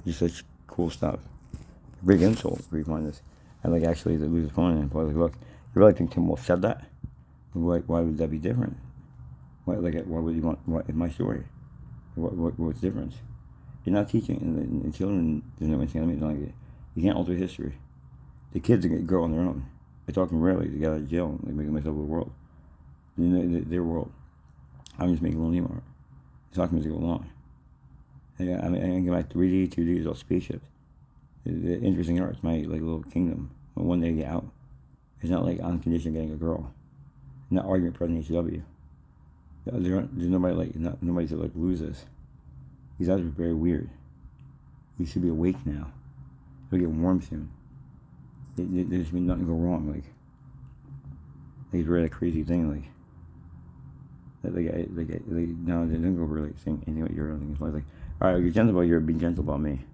Just such cool stuff. Big insult if you find this. And like actually the lose opponent, I was like, look, you really think Tim Wolf said that? Why would that be different? Why would you want? What in my story? What's the difference? You're not teaching, and children. There's no insanity like it. You can't alter history. The kids are gonna grow on their own. They're talking rarely. They get out of jail and they make themselves the world. Their world. I'm just making a little Nemo. Talking as they go along. I mean, I can get my 3D, 2D is all spaceships. The interesting art. It's my like little kingdom. But one day I get out. It's not like on condition getting a girl. Not argument present HW. There's nobody like nobody to like lose this. These guys are very weird. You should be awake now. It'll get warm soon. There should be nothing go wrong. Like they read a crazy thing like. No, they don't go really saying anything about your own thing. It's like, all right, you're gentle about you, be gentle about me.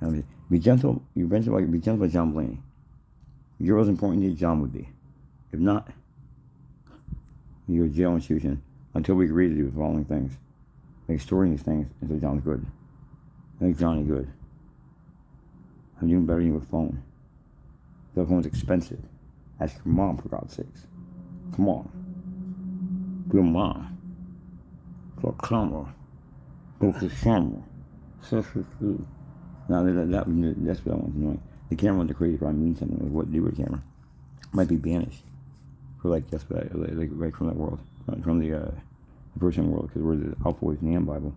I mean, be gentle. Be gentle about John Blaney. You're as important as John would be. If not, you're a jail institution until we agree to do the following things. Like storing these things until John's good. Make Johnny good. I'm doing better than you with phone. The phone's expensive. Ask your mom for God's sakes. Come on. Your mom. For camera. Go to camera. Now that's what I want to know. The camera wants to create probably means something. Like what to do with the camera. Might be banished. For like just like right from that world. From the person world, because we're the Alpha Boys in the Bible.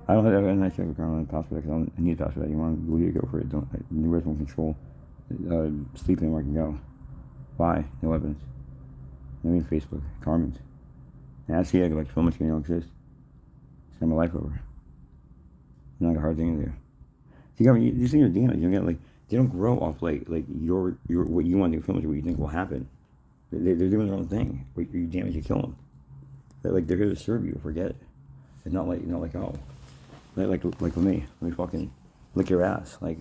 I don't have a nice check account password because I need a password. You want to go for it. Don't new resident control. Sleeping where I can go. Bye. No evidence. I mean Facebook. Carmen's. And I see like so much can don't exist. Spend my life over. It's not like a hard thing to do. See, these things are damaged. You get like they don't grow off like your what you want to do films what you think will happen. They're doing their own thing. You damage, you kill them. They're here to serve you. Forget it. It's not like oh, like with me. Let me fucking lick your ass. Like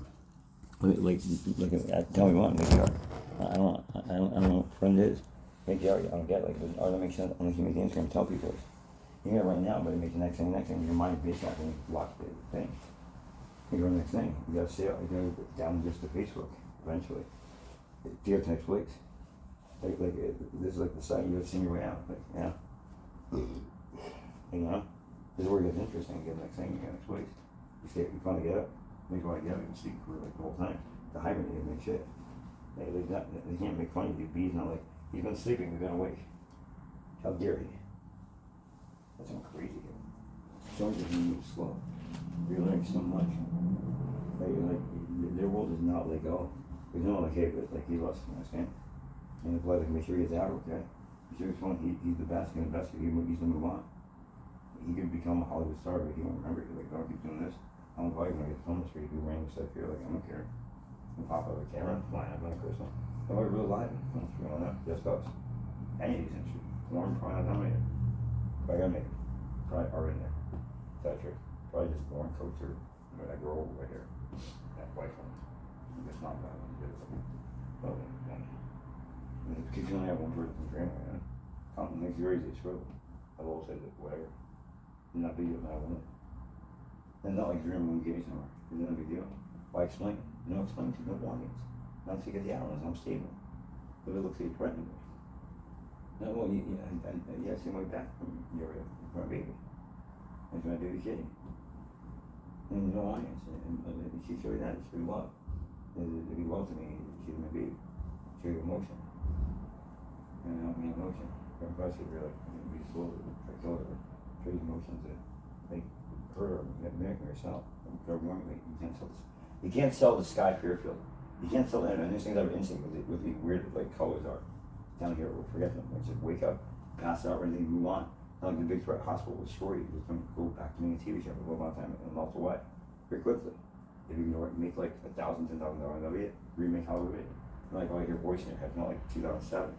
tell me what. Make it I don't know what friend is. Make it I don't get like art that makes sense unless you make the Instagram tell people. You get it right now, but it makes the next thing. Your mind is based off and block the thing. You go to the next thing. You gotta see it. You go down just to Facebook eventually. To get to Netflix. This is like the site you have seen your way out. Like, yeah. You know? This is where it gets interesting. You get the next thing, you get next week. You finally get up. Make what I get up. You can sleep for like the whole time. The hibernate and make shit. They can't make fun of you. B's not like, he's been sleeping, he's been awake. How dare he? That's some crazy. Don't just move slow. You're learning so much. Like their world is not like, oh, there's no like, hey, but like he lost, you understand? And the play, like, make sure he gets out, okay? Make sure he's the best, he's the best, he's gonna move on. He could become a Hollywood star, but he won't remember. He's like, don't keep doing this. I'm probably gonna get filmed for you, do random stuff here, like, I don't care. And pop out the camera, flying up like Crystal. Nobody really live. What's going on? Just us. Any of these things. Warren probably not dominated. Probably gotta make it. Probably are in there. That's true. Probably just Warren coach or that girl over right here. That white one. It's not that one. But because you only have one person to dream with, Compton makes you easy, it's true. I've always said that, whatever. Not big deal, I want it. And not like dream when we get somewhere. It's not a big deal. Why explain? No explain to no audience. Not to get the hours, I'm stable. But it looks like threatening me. No, well, I see my back from your baby. That's what I do to kidding. And there's no audience. And she showed that, it's through love. If he loves me, she's my baby. Show you emotion. And help me emotion. Very impressive, really. Be slow to try to kill her. Show you emotions that make her American herself. You can't sell the Sky Fairfield. You can't sell that. And there's things that are instinct with the weird like colors are. Down here, we'll forget them. Like just wake up, pass out, and then move on. Not like the Big Threat Hospital will destroy you. It's going to go back to being a TV show for a long time and melt away very quickly. If you can make like $1,000, $10,000 of it, remake Hollywood. Not like all your voice in your head, not like 2007.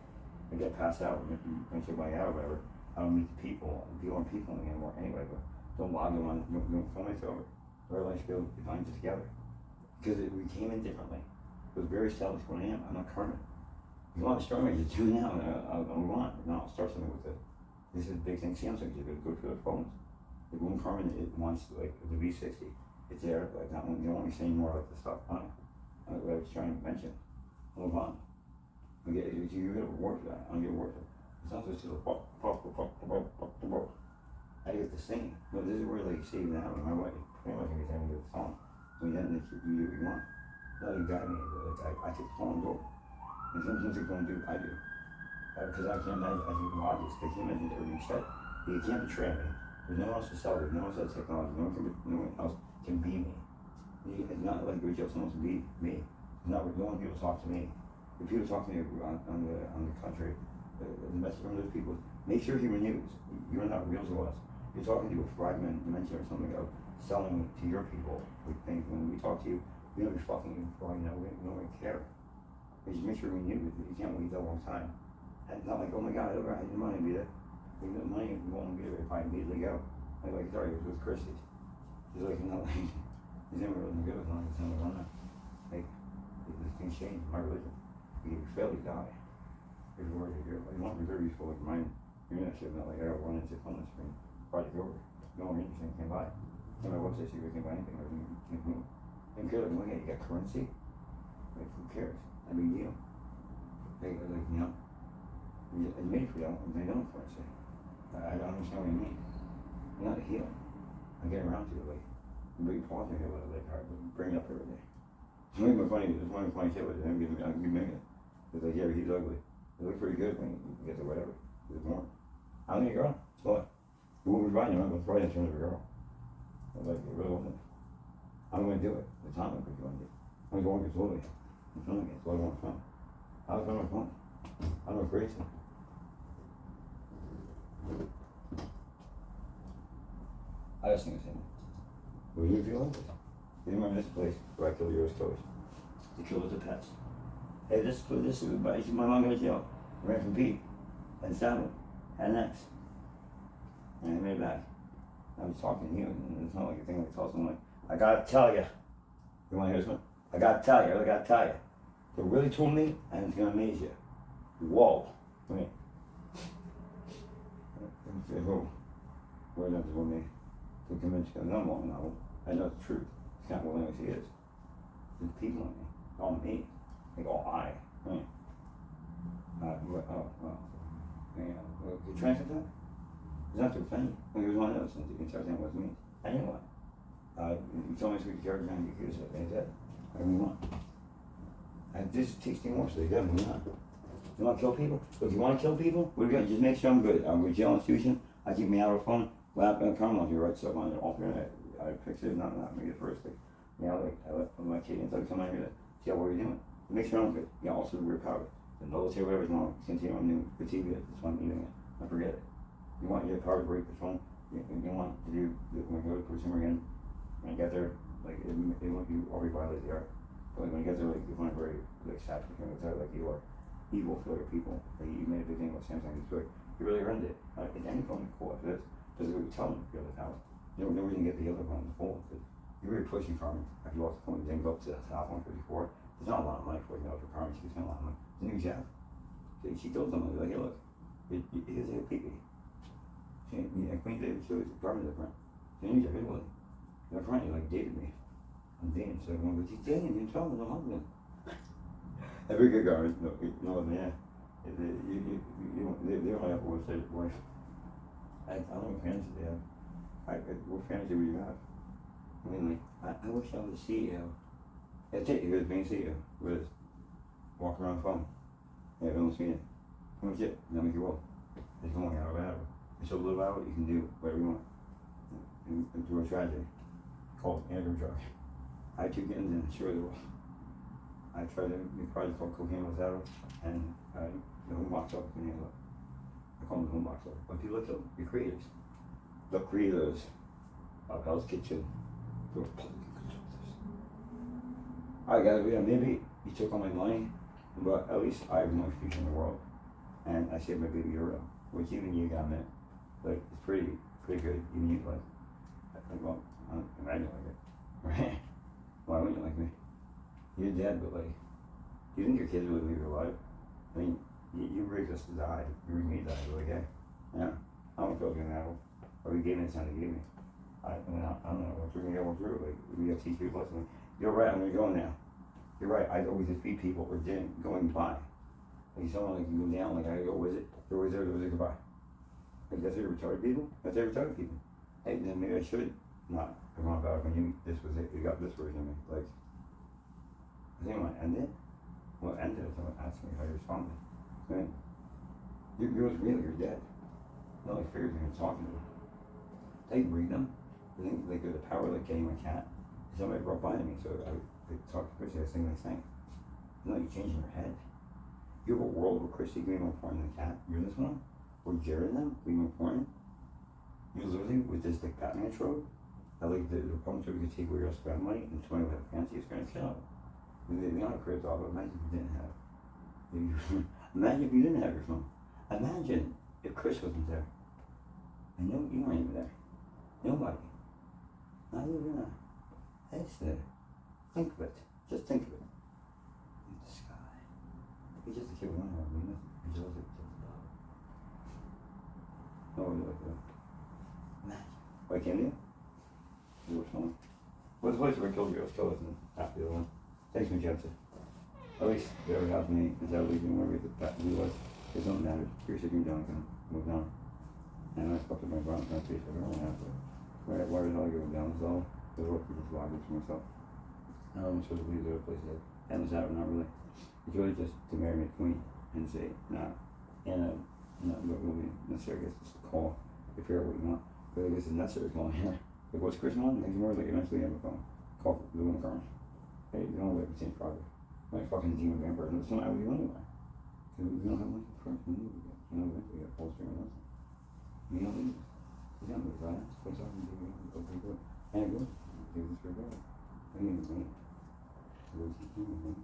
I get passed out when you buy out or whatever. I don't meet people. People aren't people anymore anyway, but don't log them on, don't film it over. Our life go define it together. Because we came in differently. It was very established what I am. I'm not Carmen. If you want to start me, just do now, and I'll move on. If not, I'll start something with it. This is a big thing Samsung did. Go through their phones. Like when Carmen it wants like the V60, it it's there, but I don't, you don't want me saying more like the stuff on it. What I was trying to mention. Move on. You get a reward for that. I don't get a reward for it. It's not just a pop, pop, pop, pop, pop, pop, pop. I get to sing. But this is where like saving that with my wife. Pretty much every time we get a song. When you do what you want. No, you got me. Like, I take the phone and go. And sometimes they're going to do what I do. Because I can't imagine, I think logic, I can't imagine everything you said. You can't betray me. There's no one else to sell it. No one else has technology. No one else can be me. It's not like everybody else wants to be me. It's not no one people talk to me. If people talk to me on the country, the message from those people, make sure he renews. You're not real to us. You're talking to a fragment dimension or something of selling to your people with things. When we talk to you, we don't be fucking you for all you know, we don't really care. We just make sure we renew. You can't wait that long time. And it's not like, oh my god, I didn't want to be there. We got money, we won't be there if I immediately go. Like sorry, it was with Christy. He's like, not like, he's never really good as long as it's never run out. Like, this thing changed my religion. You fail, you die. If you're worried, if you're like, you want reserve useful like mine, you're not shit, not like I got one into on the screen. Project over. No one interesting can't buy. No matter what this you can buy anything, or you can't move. And care like, look at you got currency? Like, who cares? I mean, you know. Like, you know, it's made for you, and they don't currency. I don't understand what you mean. You're not a healer. I get around to it, like, you bring pause in here with it, like, all right, bring it up every day. It's one of my funny shit with it, I'm giving it. It's like, yeah, he's ugly. It looks pretty good when you get to whatever. It's more. I don't need a girl. It's what? Who would buy you? I'm going to throw you in front of a girl. I was like, it really wasn't. I'm going to do it. The time I'm going to do it. I'm going to go slowly. I'm filming it. It's what I want to film. I was on my phone. I'm a great thing. I just think the same. What do you feel like this? You remember this place where I killed yours killers? The killers of pets. Hey, this is my mom got to jail. I ran from Pete. And stabbed had an ex. And I made it back. I was talking to you, and it's not like a thing like tell someone like, I gotta tell you. You wanna hear this one? I gotta tell you, I really gotta tell you. They really told me, and it's gonna amaze you. Whoa. Come here. Who? Where does it me? To convince you, no, no, I know the truth. It's not what he is. There's people in me. All me. Like all I. Right? You translate that? It's not to offend you. When you was one of those things, you can start saying what it means. Anyone. You told me to speak to George and you said, and that. Whatever you want. And this is teaching more, so you got me on. You want to kill people? So if you want to kill people, what are you going to just make sure I'm good? I'm a jail institution. I keep me out of phone. Well, Carmel, you write stuff on the alternate. I fix it, not me the first thing. You know, like, I let my kid and come out here to see what we're doing. Make sure I'm good. You know, also we're power. The military, whatever's wrong, continue on doing good TV. That's why I'm eating it. I forget it. You want your power to break the phone. You want to do, when you go to consumer again, when you get there, like, it won't you already violate the art. But when you get there, like, you want to very, like, sad for things like you are evil for other people. Like, you made a big thing about Samsung, you really earned it. In any phone, cool after this. Doesn't really tell them the other house. You know, no reason to get the other one on the phone. You're really pushing Carmen. After you lost the phone, you didn't go up to the top 154. There's not a lot of money for you, for Carmen. She spent a lot of money. It's a new job. She told them, like, hey, look, here's a peepee. Queen David shows Carmen different. She knew you really. They're friendly, like, dated me. I'm dating, so everyone goes, he's dating, you're telling the husband. Every good guy, no, yeah. They don't have a say wife. I don't know what fantasy they have. What fantasy would you have? I mean, like, I wish I was a CEO. That's it, here's being CEO. With walk around phone. Yeah, don't see it. How much it? Now make you roll. There's going out of hour. It's a little hour, you can do whatever you want. And through a tragedy called Andrew Drug. I had 2 kittens and sure they will. I tried to make project called Cocaine with Zero, and the home box office can handle it. I call them the home box office. But people look at the creators. The creators of Hell's Kitchen. Alright guys, yeah, maybe you took all my money, but at least I have more future in the world. And I saved my baby Euro, which even you got meant. Like, it's pretty good. Even you like, well, I don't imagine like it. Right? Why wouldn't you like me? You're dead, but like, do you think your kids really leave your life? I mean, you rigged us to die. You rigged me to die, but like, hey, yeah, I don't feel good now. Or you gave me the time to give me. I don't know what we're gonna go through. Like we have to teach people lessons. You're right. I'm gonna go now. You're right. I always defeat people or didn't going by. Like someone like you go down. Like I go, was it? Or was there? Was it goodbye? Like that's it. Retarded people. That's it. Retarded people. Hey, then maybe I should not come on about when you. This was it. You got this version of me. Like I think I want to end it. Well, end it. Someone asked me how you responded. Right? You're real. You're dead. Not like figures you're talking to them. They read them. I think like there's a power like getting my cat. Somebody brought by to me, so I talked to Christy. I was saying, you know, you're changing your head. You have a world where Christy can be more important than the cat. You're this one, or Jared and them can be more important. You literally with this like Batman trope. I like the problem trope. You could take away your spend money and somebody with a fancy is gonna kill. They don't have cribs all, but imagine if you didn't have. Imagine if you didn't have your phone. Imagine if Chris wasn't there. I know you weren't even there. Nobody. Not even a head's there. Think of it. Just think of it. In the sky. He's just a kid with one arm. He just like no, like that. Imagine. Why can't you? You were someone. What's the place where I killed you? I was killed in half the other one. Thanks, Magenta. At least they already have me. Is that leaving where that we was? It doesn't matter. You're sitting down, can move on. And I fucked up my brown face. I don't really have to. Why the hell I go down? So there's work for just logging for myself. I'm supposed to leave the other places. And it's out, not really. It's really just to marry my queen and say, nah. And not what will be necessary. I guess just a call. If you're what you want. But I guess it's necessary calling here. Like, what's Chris on? Next more, like, eventually have a phone. Call the one car. Hey, you don't live in the same project. My fucking team of vampires. It's not with you anyway. Because we don't have much for us. We need to get. You know, eventually get a full stream of nothing. You don't need it. You don't live right. What's up? You go pretty good. And it goes. Do this for good. I need to wait. Where's the team, man?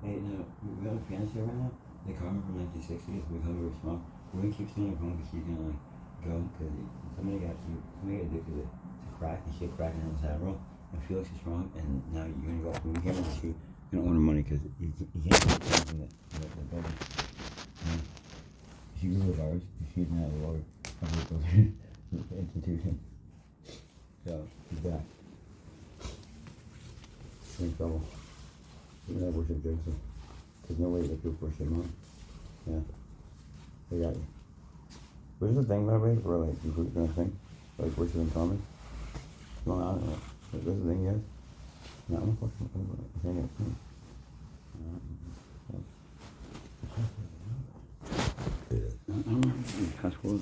Hey, now, we have a piano here right now. The Carmen from 1960s, we come very small. We're gonna keep staying at home because she's gonna like go, because somebody got addicted to crack, and she had crack in Ellis Adderall, and Felix is strong, and now you're gonna go, when we came over, you're gonna owe her money, because you can't keep changing the building. She grew with ours, she's now the lawyer of the building, the institution. So, she's back. She's in trouble. She's gonna worship Joseph. There's no way that people worship Mom. Yeah. They got you. Where's the thing, by the way, for like, you were gonna think? Like, worshiping Thomas? Well, I don't know. Where's the thing, guys? No, I'm fucking, I don't know. Password,